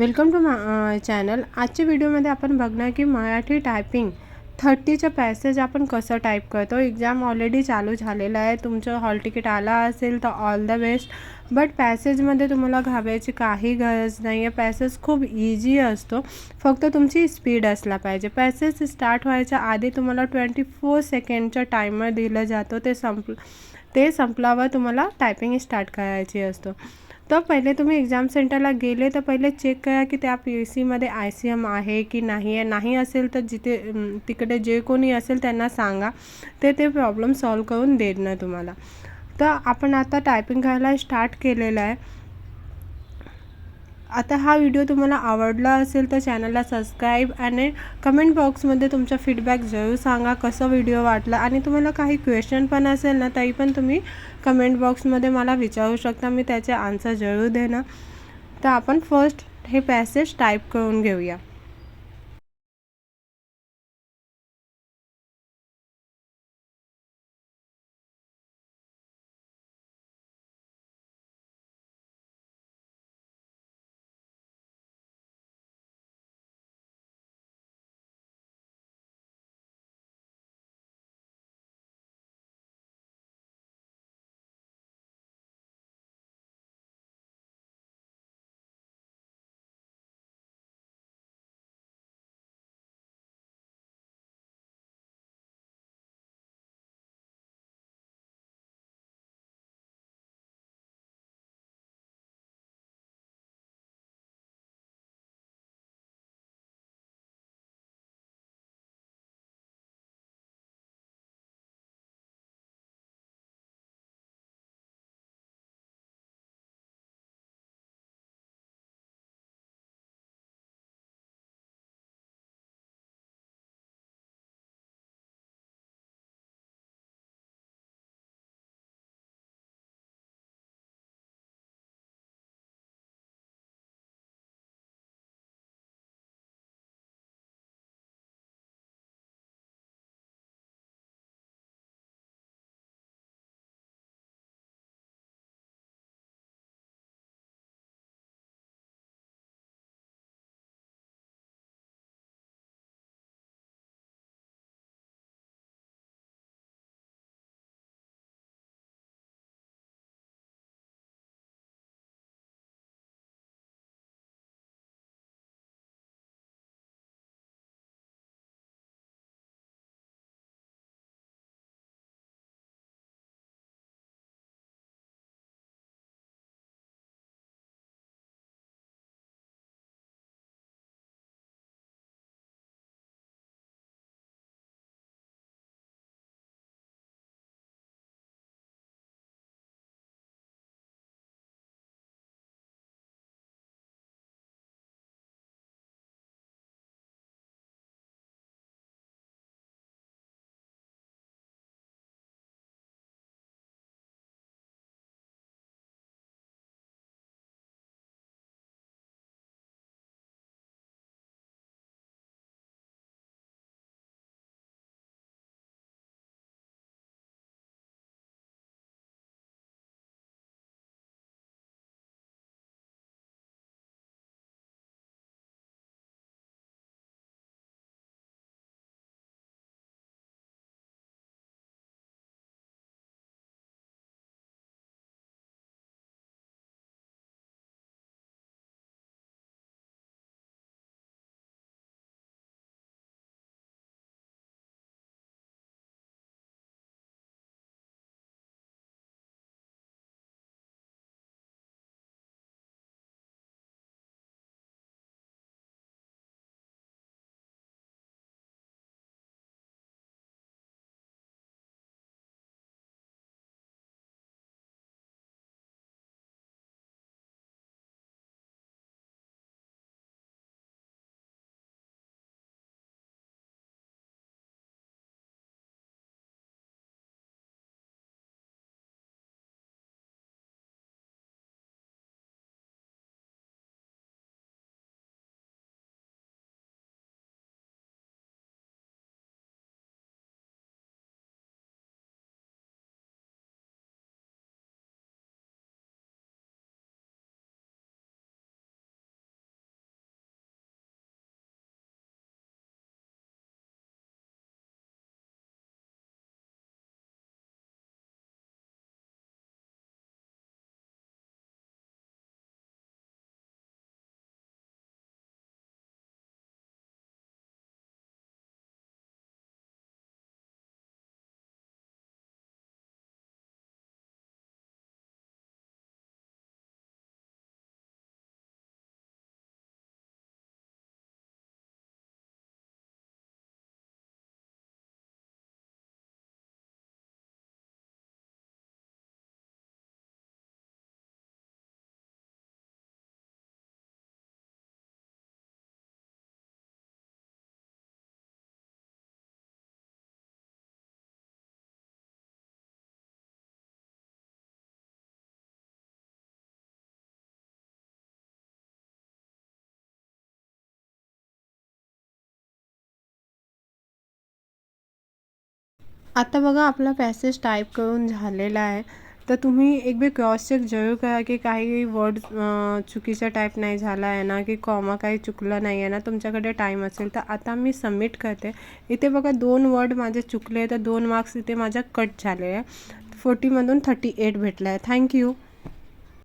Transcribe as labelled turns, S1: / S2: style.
S1: Welcome to my channel. आजच्या व्हिडिओमध्ये आपण बघणार की मराठी टायपिंग 30चं पॅसेज आपण कसं टाईप करतो. एक्झाम ऑलरेडी चालू झालेलं आहे. तुमचं हॉल तिकीट आला असेल तर ऑल द बेस्ट. बट पॅसेजमध्ये तुम्हाला घाबरायची काही गरज नाही आहे. पॅसेज खूप इझी असतो, फक्त तुमची स्पीड असला पाहिजे. पॅसेज स्टार्ट व्हायच्या आधी तुम्हाला 24 सेकंडचा टायमर दिलं जातो. ते संपल्यावर तुम्हाला टायपिंग स्टार्ट करायची असतो. तर पहिले तुम्ही एक्झाम सेंटरला गेले तर पहिले चेक करा की त्या पीसीमध्ये ICM आहे की नाही आहे. नाही असेल तर तिकडे जे कोणी असेल त्यांना सांगा, ते प्रॉब्लेम सॉल्व करून देणार तुम्हाला. तर आपण आता टायपिंग करायला स्टार्ट केलेलं आहे. आता हा व्हिडिओ तुम्हाला आवडला असेल तर चॅनलला सबस्क्राईब आणि कमेंट बॉक्समध्ये तुमचा फीडबॅक जरूर सांगा कसं व्हिडिओ वाटला. आणि तुम्हाला काही क्वेश्चन पण असेल ना, तरी पण तुम्ही कमेंट बॉक्समध्ये मला विचारू शकता. मी त्याचे आन्सर जरूर देणार. तर आपण फर्स्ट हे पॅसेज टाईप करून घेऊया. आता बघा आपला पॅसेज टाईप करून झालेला आहे. तर तुम्ही एक बी क्रॉस चेक जरूर करा की काही वर्ड चुकीचा टाईप नाही झाला आहे ना, की कॉमा काही चुकलं नाही आहे ना, तुमच्याकडे टाईम असेल तर. आता मी सबमिट करते. इथे बघा 2 वर्ड माझे चुकले तर 2 मार्क्स इथे माझ्या कट झाले आहे. 40मधून 38 भेटला आहे. थँक्यू.